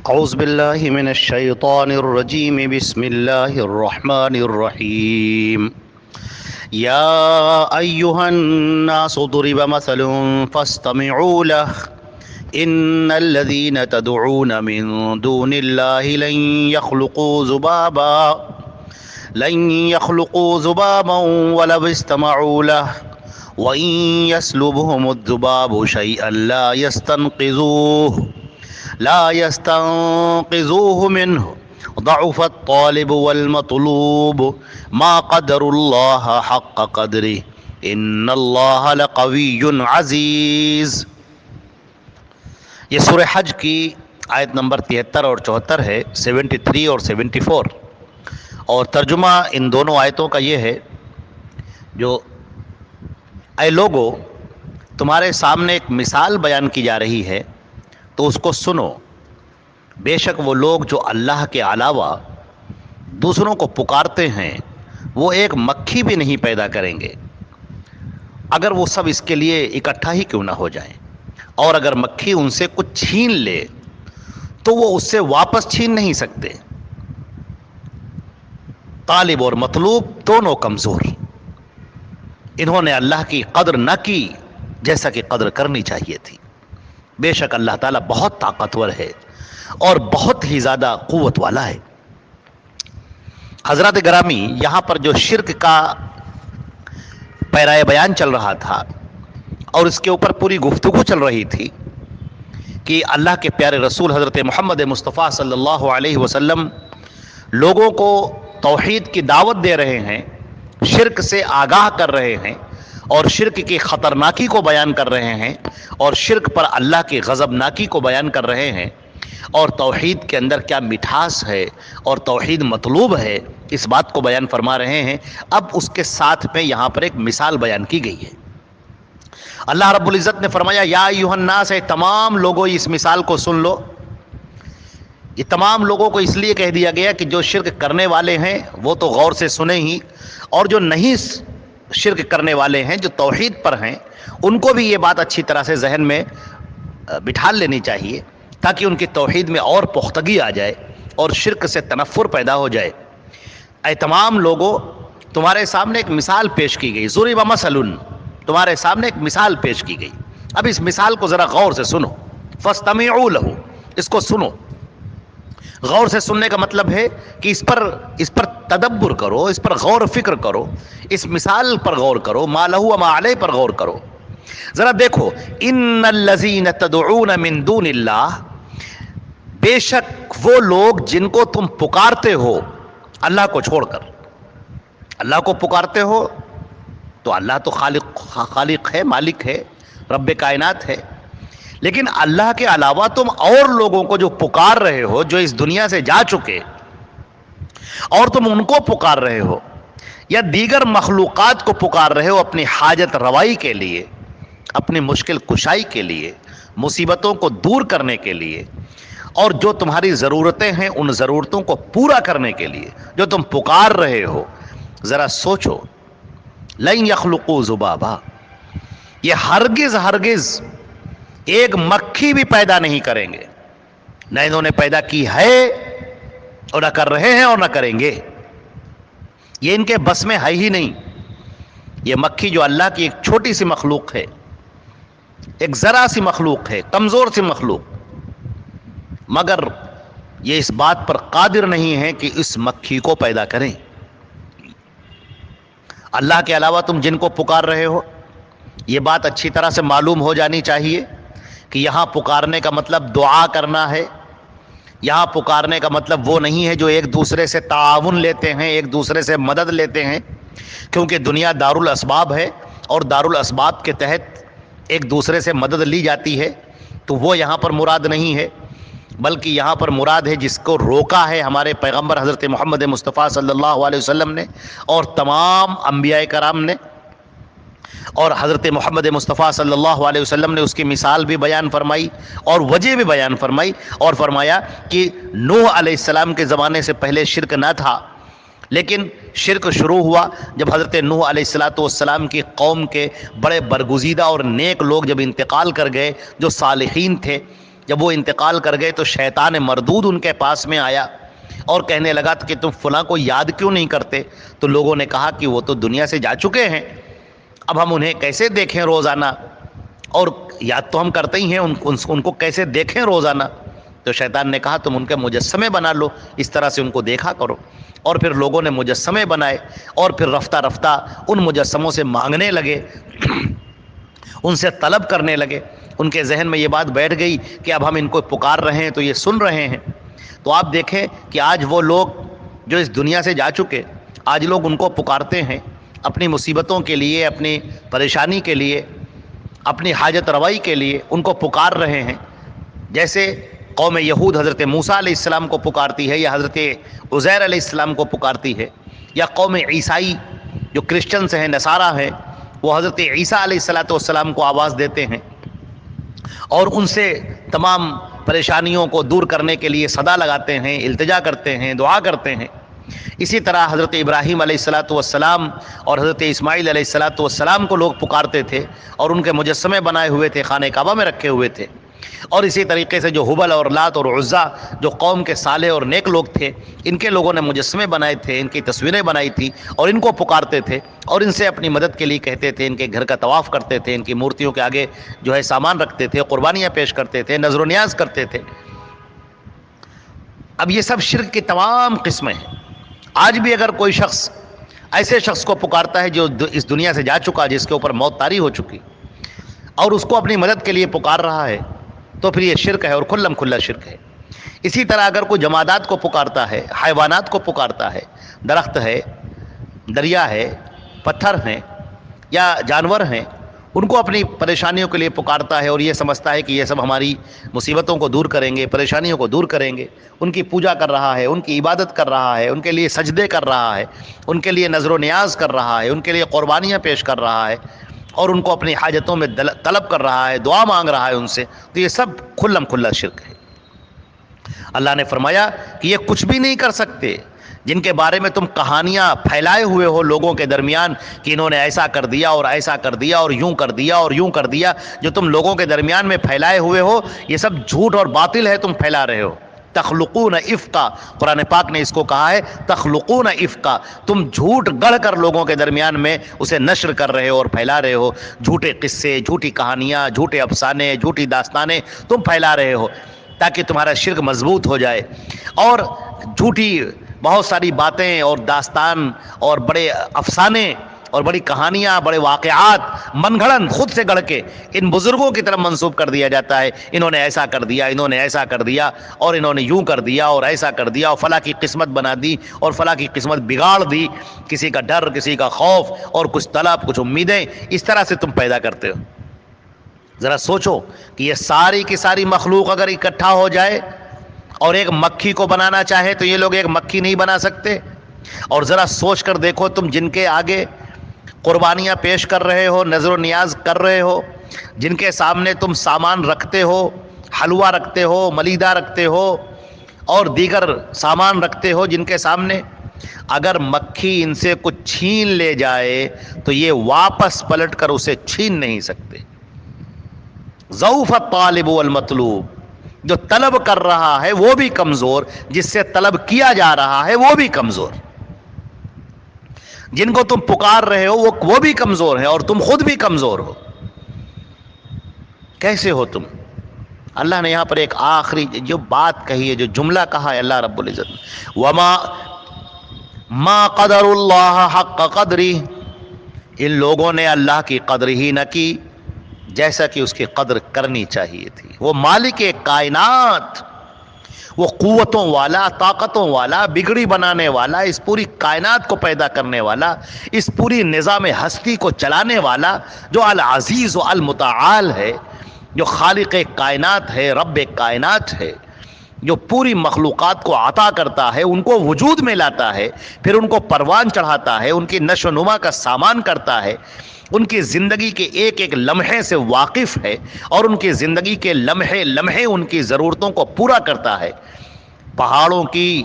اعوذ باللہ من الشیطان الرجیم بسم اللہ الرحمن الرحیم یا ایہا الناس ضرب مثل فاستمعوا له ان الذین تدعون من دون اللہ لن يخلقوا ذبابا ولو استمعوا له وإن يسلبهم الذباب شيئا لا يستنقذوه منه ضعف الطالب والمطلوب ما قدر الله حق قدره ان الله لقوي عزيز۔ یہ سورہ حج کی آیت نمبر 73 اور 74 ہے، 73 اور 74، اور ترجمہ ان دونوں آیتوں کا یہ ہے، جو اے لوگو تمہارے سامنے ایک مثال بیان کی جا رہی ہے تو اس کو سنو۔ بے شک وہ لوگ جو اللہ کے علاوہ دوسروں کو پکارتے ہیں وہ ایک مکھی بھی نہیں پیدا کریں گے، اگر وہ سب اس کے لیے اکٹھا ہی کیوں نہ ہو جائیں، اور اگر مکھی ان سے کچھ چھین لے تو وہ اس سے واپس چھین نہیں سکتے۔ طالب اور مطلوب دونوں کمزور، انہوں نے اللہ کی قدر نہ کی جیسا کہ قدر کرنی چاہیے تھی۔ بے شک اللہ تعالیٰ بہت طاقتور ہے اور بہت ہی زیادہ قوت والا ہے۔ حضرات گرامی، یہاں پر جو شرک کا پیرائے بیان چل رہا تھا اور اس کے اوپر پوری گفتگو چل رہی تھی کہ اللہ کے پیارے رسول حضرت محمد مصطفیٰ صلی اللہ علیہ وسلم لوگوں کو توحید کی دعوت دے رہے ہیں، شرک سے آگاہ کر رہے ہیں اور شرک کی خطرناکی کو بیان کر رہے ہیں اور شرک پر اللہ کی غضبناکی کو بیان کر رہے ہیں، اور توحید کے اندر کیا مٹھاس ہے اور توحید مطلوب ہے اس بات کو بیان فرما رہے ہیں۔ اب اس کے ساتھ میں یہاں پر ایک مثال بیان کی گئی ہے۔ اللہ رب العزت نے فرمایا یا ایھا الناس، اے تمام لوگوں اس مثال کو سن لو۔ یہ تمام لوگوں کو اس لیے کہہ دیا گیا کہ جو شرک کرنے والے ہیں وہ تو غور سے سنیں ہی، اور جو نہیں شرک کرنے والے ہیں، جو توحید پر ہیں، ان کو بھی یہ بات اچھی طرح سے ذہن میں بٹھا لینی چاہیے تاکہ ان کی توحید میں اور پختگی آ جائے اور شرک سے تنفر پیدا ہو جائے۔ اے تمام لوگوں تمہارے سامنے ایک مثال پیش کی گئی، ضرب مثل، تمہارے سامنے ایک مثال پیش کی گئی۔ اب اس مثال کو ذرا غور سے سنو، فاستمعوا له، اس کو سنو۔ غور سے سننے کا مطلب ہے کہ اس پر تدبر کرو، اس پر غور و فکر کرو، اس مثال پر غور کرو، ما لہ و ما علیہ پر غور کرو۔ ذرا دیکھو، ان الذین تدعون من دون اللہ، بے شک وہ لوگ جن کو تم پکارتے ہو اللہ کو چھوڑ کر۔ اللہ کو پکارتے ہو تو اللہ تو خالق ہے، مالک ہے، رب کائنات ہے، لیکن اللہ کے علاوہ تم اور لوگوں کو جو پکار رہے ہو، جو اس دنیا سے جا چکے، اور تم ان کو پکار رہے ہو یا دیگر مخلوقات کو پکار رہے ہو اپنی حاجت روائی کے لیے، اپنی مشکل کشائی کے لیے، مصیبتوں کو دور کرنے کے لیے، اور جو تمہاری ضرورتیں ہیں ان ضرورتوں کو پورا کرنے کے لیے جو تم پکار رہے ہو، ذرا سوچو، لن یخلقوا ذبابا، یہ ہرگز ایک مکھی بھی پیدا نہیں کریں گے، نہ انہوں نے پیدا کی ہے اور نہ کر رہے ہیں اور نہ کریں گے، یہ ان کے بس میں ہے ہی نہیں۔ یہ مکھی جو اللہ کی ایک چھوٹی سی مخلوق ہے، ایک ذرا سی مخلوق ہے، کمزور سی مخلوق، مگر یہ اس بات پر قادر نہیں ہے کہ اس مکھی کو پیدا کریں۔ اللہ کے علاوہ تم جن کو پکار رہے ہو، یہ بات اچھی طرح سے معلوم ہو جانی چاہیے کہ یہاں پکارنے کا مطلب دعا کرنا ہے، یہاں پکارنے کا مطلب وہ نہیں ہے جو ایک دوسرے سے تعاون لیتے ہیں، ایک دوسرے سے مدد لیتے ہیں، کیونکہ دنیا دار الاسباب ہے اور دار الاسباب کے تحت ایک دوسرے سے مدد لی جاتی ہے، تو وہ یہاں پر مراد نہیں ہے، بلکہ یہاں پر مراد ہے جس کو روکا ہے ہمارے پیغمبر حضرت محمد مصطفیٰ صلی اللہ علیہ وسلم نے اور تمام انبیاء کرام نے، اور حضرت محمد مصطفیٰ صلی اللہ علیہ وسلم نے اس کی مثال بھی بیان فرمائی اور وجہ بھی بیان فرمائی، اور فرمایا کہ نوح علیہ السلام کے زمانے سے پہلے شرک نہ تھا، لیکن شرک شروع ہوا جب حضرت نوح علیہ السلام کی قوم کے بڑے برگزیدہ اور نیک لوگ جب انتقال کر گئے، جو صالحین تھے، جب وہ انتقال کر گئے تو شیطان مردود ان کے پاس میں آیا اور کہنے لگا کہ تم فلاں کو یاد کیوں نہیں کرتے؟ تو لوگوں نے کہا کہ وہ تو دنیا سے جا چکے ہیں، اب ہم انہیں کیسے دیکھیں روزانہ، اور یاد تو ہم کرتے ہی ہیں، ان کو کیسے دیکھیں روزانہ؟ تو شیطان نے کہا تم ان کے مجسمے بنا لو، اس طرح سے ان کو دیکھا کرو۔ اور پھر لوگوں نے مجسمے بنائے اور پھر رفتہ رفتہ ان مجسموں سے مانگنے لگے، ان سے طلب کرنے لگے۔ ان کے ذہن میں یہ بات بیٹھ گئی کہ اب ہم ان کو پکار رہے ہیں تو یہ سن رہے ہیں۔ تو آپ دیکھیں کہ آج وہ لوگ جو اس دنیا سے جا چکے، آج لوگ ان کو پکارتے ہیں اپنی مصیبتوں کے لیے، اپنی پریشانی کے لیے، اپنی حاجت روائی کے لیے ان کو پکار رہے ہیں۔ جیسے قوم یہود حضرت موسیٰ علیہ السلام کو پکارتی ہے، یا حضرت عزیر علیہ السلام کو پکارتی ہے، یا قوم عیسائی جو کرسچنز ہیں، نصارہ ہیں، وہ حضرت عیسیٰ علیہ السلام کو آواز دیتے ہیں اور ان سے تمام پریشانیوں کو دور کرنے کے لیے صدا لگاتے ہیں، التجا کرتے ہیں، دعا کرتے ہیں۔ اسی طرح حضرت ابراہیم علیہ السلام اور حضرت اسماعیل علیہ السلام کو لوگ پکارتے تھے اور ان کے مجسمے بنائے ہوئے تھے، خانہ کعبہ میں رکھے ہوئے تھے۔ اور اسی طریقے سے جو حبل اور لات اور عزا جو قوم کے صالح اور نیک لوگ تھے، ان کے لوگوں نے مجسمے بنائے تھے، ان کی تصویریں بنائی تھی اور ان کو پکارتے تھے اور ان سے اپنی مدد کے لیے کہتے تھے، ان کے گھر کا طواف کرتے تھے، ان کی مورتیوں کے آگے جو ہے سامان رکھتے تھے، قربانیاں پیش کرتے تھے، نذر و نیاز کرتے تھے۔ اب یہ سب شرک کی تمام قسمیں ہیں۔ آج بھی اگر کوئی شخص ایسے شخص کو پکارتا ہے جو اس دنیا سے جا چکا، جس کے اوپر موت طاری ہو چکی، اور اس کو اپنی مدد کے لیے پکار رہا ہے، تو پھر یہ شرک ہے اور کھلم کھلا شرک ہے۔ اسی طرح اگر کوئی جمادات کو پکارتا ہے، حیوانات کو پکارتا ہے، درخت ہے، دریا ہے، پتھر ہیں یا جانور ہیں، ان کو اپنی پریشانیوں کے لیے پکارتا ہے اور یہ سمجھتا ہے کہ یہ سب ہماری مصیبتوں کو دور کریں گے، پریشانیوں کو دور کریں گے، ان کی پوجا کر رہا ہے، ان کی عبادت کر رہا ہے، ان کے لیے سجدے کر رہا ہے، ان کے لیے نذر و نیاز کر رہا ہے، ان کے لیے قربانیاں پیش کر رہا ہے اور ان کو اپنی حاجتوں میں طلب کر رہا ہے، دعا مانگ رہا ہے ان سے، تو یہ سب کھلم کھلا شرک ہے۔ اللہ نے فرمایا کہ یہ کچھ بھی نہیں کر سکتے، جن کے بارے میں تم کہانیاں پھیلائے ہوئے ہو لوگوں کے درمیان کہ انہوں نے ایسا کر دیا اور ایسا کر دیا اور یوں کر دیا اور یوں کر دیا، جو تم لوگوں کے درمیان میں پھیلائے ہوئے ہو، یہ سب جھوٹ اور باطل ہے، تم پھیلا رہے ہو۔ تخلقون افکا، قرآن پاک نے اس کو کہا ہے تخلقون افکا، تم جھوٹ گڑھ کر لوگوں کے درمیان میں اسے نشر کر رہے ہو اور پھیلا رہے ہو، جھوٹے قصے، جھوٹی کہانیاں، جھوٹے افسانے، جھوٹی داستانیں تم پھیلا رہے ہو تاکہ تمہارا شرک مضبوط ہو جائے، اور جھوٹی بہت ساری باتیں اور داستان اور بڑے افسانے اور بڑی کہانیاں، بڑے واقعات من گھڑن خود سے گڑھ کے ان بزرگوں کی طرف منسوب کر دیا جاتا ہے، انہوں نے ایسا کر دیا، انہوں نے ایسا کر دیا، اور انہوں نے یوں کر دیا اور ایسا کر دیا، اور فلاں کی قسمت بنا دی اور فلاں کی قسمت بگاڑ دی، کسی کا ڈر، کسی کا خوف اور کچھ طلب، کچھ امیدیں، اس طرح سے تم پیدا کرتے ہو۔ ذرا سوچو کہ یہ ساری کی ساری مخلوق اگر اکٹھا ہو جائے اور ایک مکھی کو بنانا چاہے تو یہ لوگ ایک مکھی نہیں بنا سکتے۔ اور ذرا سوچ کر دیکھو تم جن کے آگے قربانیاں پیش کر رہے ہو، نذر و نیاز کر رہے ہو، جن کے سامنے تم سامان رکھتے ہو، حلوہ رکھتے ہو، ملیدہ رکھتے ہو اور دیگر سامان رکھتے ہو جن کے سامنے، اگر مکھی ان سے کچھ چھین لے جائے تو یہ واپس پلٹ کر اسے چھین نہیں سکتے۔ ضعف الطالب والمطلوب، جو طلب کر رہا ہے وہ بھی کمزور، جس سے طلب کیا جا رہا ہے وہ بھی کمزور، جن کو تم پکار رہے ہو وہ بھی کمزور ہیں اور تم خود بھی کمزور ہو۔ کیسے ہو تم؟ اللہ نے یہاں پر ایک آخری جو بات کہی ہے، جو جملہ کہا ہے اللہ رب العزت نے، ما قدر اللہ حق قدری، ان لوگوں نے اللہ کی قدر ہی نہ کی جیسا کہ اس کی قدر کرنی چاہیے تھی۔ وہ مالک کائنات، وہ قوتوں والا، طاقتوں والا، بگڑی بنانے والا، اس پوری کائنات کو پیدا کرنے والا، اس پوری نظام ہستی کو چلانے والا، جو العزیز و المتعال ہے، جو خالق کائنات ہے، رب کائنات ہے، جو پوری مخلوقات کو عطا کرتا ہے، ان کو وجود میں لاتا ہے، پھر ان کو پروان چڑھاتا ہے، ان کی نشو و نما کا سامان کرتا ہے، ان کی زندگی کے ایک ایک لمحے سے واقف ہے اور ان کی زندگی کے لمحے لمحے ان کی ضرورتوں کو پورا کرتا ہے۔ پہاڑوں کی،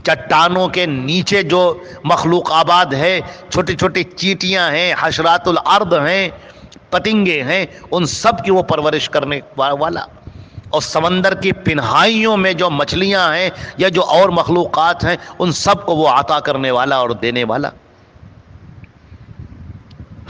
چٹانوں کے نیچے جو مخلوق آباد ہے، چھوٹی چھوٹی چیٹیاں ہیں، حشرات الارض ہیں، پتنگے ہیں، ان سب کی وہ پرورش کرنے والا، اور سمندر کی پنہائیوں میں جو مچھلیاں ہیں یا جو اور مخلوقات ہیں ان سب کو وہ عطا کرنے والا اور دینے والا.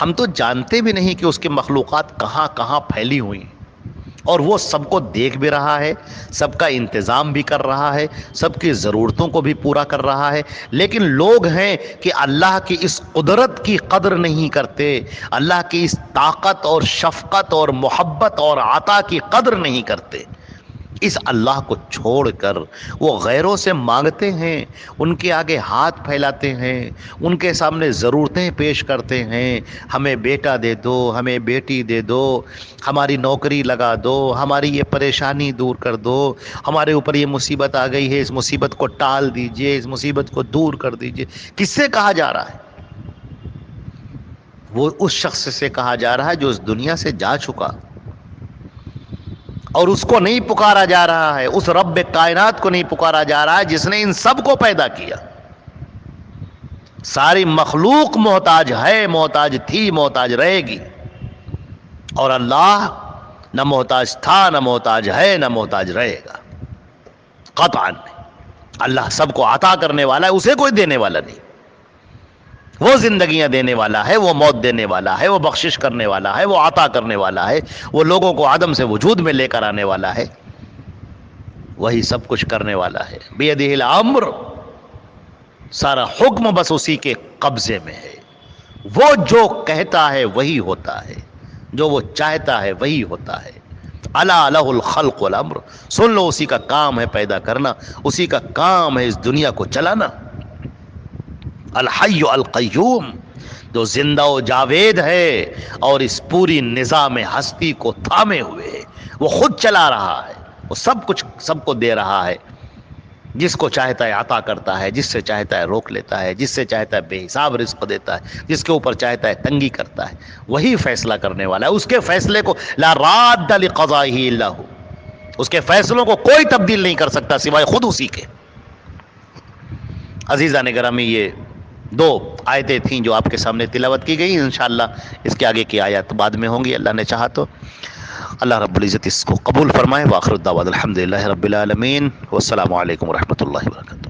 ہم تو جانتے بھی نہیں کہ اس کی مخلوقات کہاں کہاں پھیلی ہوئی ہیں، اور وہ سب کو دیکھ بھی رہا ہے، سب کا انتظام بھی کر رہا ہے، سب کی ضرورتوں کو بھی پورا کر رہا ہے. لیکن لوگ ہیں کہ اللہ کی اس قدرت کی قدر نہیں کرتے، اللہ کی اس طاقت اور شفقت اور محبت اور عطا کی قدر نہیں کرتے. اس اللہ کو چھوڑ کر وہ غیروں سے مانگتے ہیں، ان کے آگے ہاتھ پھیلاتے ہیں، ان کے سامنے ضرورتیں پیش کرتے ہیں. ہمیں بیٹا دے دو، ہمیں بیٹی دے دو، ہماری نوکری لگا دو، ہماری یہ پریشانی دور کر دو، ہمارے اوپر یہ مصیبت آ گئی ہے، اس مصیبت کو ٹال دیجئے، اس مصیبت کو دور کر دیجئے. کس سے کہا جا رہا ہے؟ وہ اس شخص سے کہا جا رہا ہے جو اس دنیا سے جا چکا، اور اس کو نہیں پکارا جا رہا ہے، اس رب کائنات کو نہیں پکارا جا رہا ہے جس نے ان سب کو پیدا کیا. ساری مخلوق محتاج ہے، محتاج تھی، محتاج رہے گی، اور اللہ نہ محتاج تھا، نہ محتاج ہے، نہ محتاج رہے گا. قطعاً اللہ سب کو عطا کرنے والا ہے، اسے کوئی دینے والا نہیں. وہ زندگیاں دینے والا ہے، وہ موت دینے والا ہے، وہ بخشش کرنے والا ہے، وہ عطا کرنے والا ہے، وہ لوگوں کو عدم سے وجود میں لے کر آنے والا ہے، وہی سب کچھ کرنے والا ہے. بیدہ الامر، سارا حکم بس اسی کے قبضے میں ہے. وہ جو کہتا ہے وہی ہوتا ہے، جو وہ چاہتا ہے وہی ہوتا ہے. الا لہ الخلق والامر، سن لو اسی کا کام ہے پیدا کرنا، اسی کا کام ہے اس دنیا کو چلانا. الحی القیوم، جو زندہ و جاوید ہے اور اس پوری نظام ہستی کو تھامے ہوئے ہے. وہ خود چلا رہا ہے، وہ سب کچھ سب کو دے رہا ہے. جس کو چاہتا ہے عطا کرتا ہے، جس سے چاہتا ہے روک لیتا ہے، جس سے چاہتا ہے بے حساب رزق دیتا ہے، جس کے اوپر چاہتا ہے تنگی کرتا ہے. وہی فیصلہ کرنے والا ہے. اس کے فیصلے کو لا راد لقضائہ الا ہو، اس کے فیصلوں کو کوئی تبدیل نہیں کر سکتا سوائے خود اسی کے. عزیزان گرامی، یہ دو آیتیں تھیں جو آپ کے سامنے تلاوت کی گئی. انشاءاللہ اس کے آگے کی آیات بعد میں ہوں گی اللہ نے چاہا تو. اللہ رب العزت اس کو قبول فرمائے. وآخر الدعوات الحمدللہ رب العالمین، والسلام علیکم ورحمۃ اللہ وبرکاتہ.